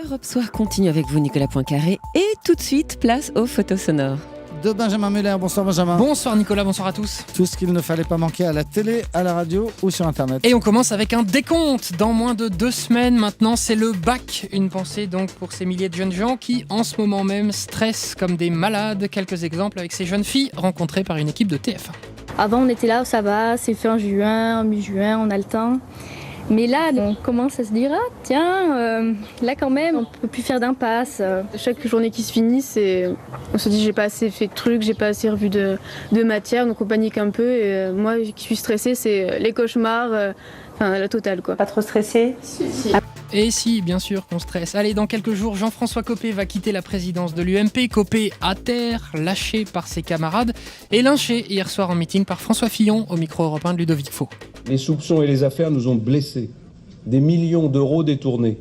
Europe Soir continue avec vous, Nicolas Poincaré. Et tout de suite, place aux photos sonores. De Benjamin Muller. Bonsoir Benjamin. Bonsoir Nicolas, bonsoir à tous. Tout ce qu'il ne fallait pas manquer à la télé, à la radio ou sur Internet. Et on commence avec un décompte. Dans moins de 2 semaines maintenant, c'est le bac. Une pensée donc pour ces milliers de jeunes gens qui, en ce moment même, stressent comme des malades. Quelques exemples avec ces jeunes filles rencontrées par une équipe de TF1. Avant on était là, ça va, c'est fin juin, mi-juin, on a le temps. Mais là, on commence à se dire, ah tiens, là quand même, on peut plus faire d'impasse. Chaque journée qui se finit, on se dit j'ai pas assez fait de trucs, j'ai pas assez revu de matière, donc on panique un peu. Et moi qui suis stressée, c'est les cauchemars, la totale quoi. Pas trop stressée? Si. Et si, bien sûr qu'on stresse. Allez, dans quelques jours, Jean-François Copé va quitter la présidence de l'UMP. Copé à terre, lâché par ses camarades et lynché hier soir en meeting par François Fillon au micro européen de Ludovic Faux. Les soupçons et les affaires nous ont blessés. Des millions d'euros détournés.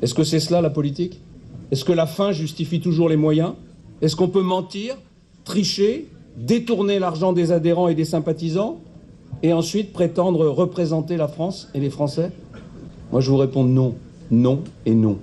Est-ce que c'est cela la politique? Est-ce que la fin justifie toujours les moyens? Est-ce qu'on peut mentir, tricher, détourner l'argent des adhérents et des sympathisants et ensuite prétendre représenter la France et les Français? Moi je vous réponds non, non et non.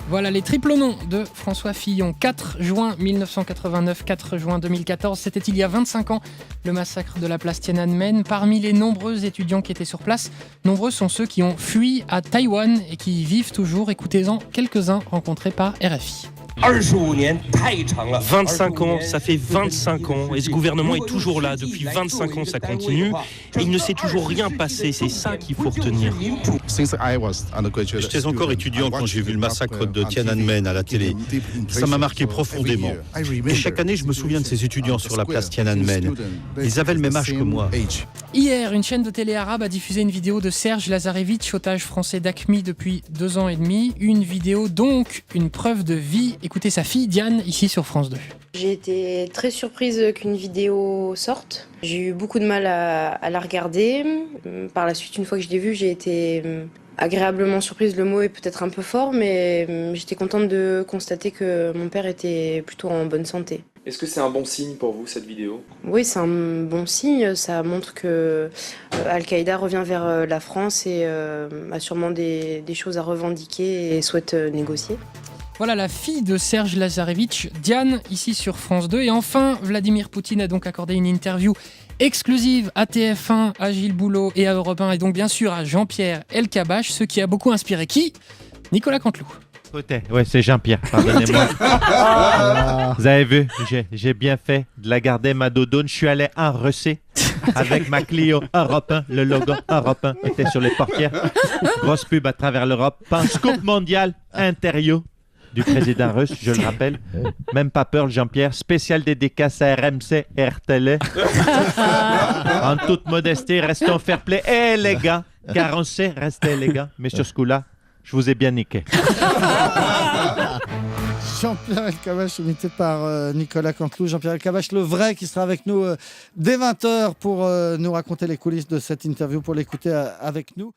Voilà les triples noms de François Fillon. 4 juin 1989, 4 juin 2014, c'était il y a 25 ans, le massacre de la place Tiananmen. Parmi les nombreux étudiants qui étaient sur place, nombreux sont ceux qui ont fui à Taïwan et qui y vivent toujours. Écoutez-en quelques-uns rencontrés par RFI. 25 ans, ça fait 25 ans, et ce gouvernement est toujours là. Depuis 25 ans, ça continue, et il ne s'est toujours rien passé, c'est ça qu'il faut retenir. J'étais encore étudiant quand j'ai vu le massacre de Tiananmen à la télé. Ça m'a marqué profondément. Et chaque année, je me souviens de ces étudiants sur la place Tiananmen. Ils avaient le même âge que moi. Hier, une chaîne de télé arabe a diffusé une vidéo de Serge Lazarevitch, otage français d'AQMI depuis 2 ans et demi. Une vidéo donc, une preuve de vie. Écoutez sa fille Diane, ici sur France 2. J'ai été très surprise qu'une vidéo sorte. J'ai eu beaucoup de mal à la regarder. Par la suite, une fois que je l'ai vue, j'ai été agréablement surprise. Le mot est peut-être un peu fort, mais j'étais contente de constater que mon père était plutôt en bonne santé. Est-ce que c'est un bon signe pour vous, cette vidéo? Oui, c'est un bon signe. Ça montre que Al-Qaïda revient vers la France et a sûrement des choses à revendiquer et souhaite négocier. Voilà la fille de Serge Lazarevitch, Diane, ici sur France 2. Et enfin, Vladimir Poutine a donc accordé une interview exclusive à TF1, à Gilles Boulot et à Europe 1, et donc bien sûr à Jean-Pierre Elkabbach, ce qui a beaucoup inspiré qui? Nicolas Canteloup. Ouais, c'est Jean-Pierre, pardonnez-moi. Vous avez vu, j'ai bien fait de la garder ma doudoune. Je suis allé en Russie avec ma Clio Europe 1. Le logo Europe 1 était sur les portières. Grosse pub à travers l'Europe. Scoop mondial, interview du président russe, je le rappelle. Même pas peur, Jean-Pierre. Spécial dédicace à RMC et RTL. En toute modestie, restons fair play. Et les gars, car on sait rester élégant. Mais sur ce coup-là, je vous ai bien niqué. Jean-Pierre Elkabbach, imité par Nicolas Canteloup. Jean-Pierre Elkabbach, le vrai, qui sera avec nous dès 20h pour nous raconter les coulisses de cette interview, pour l'écouter avec nous.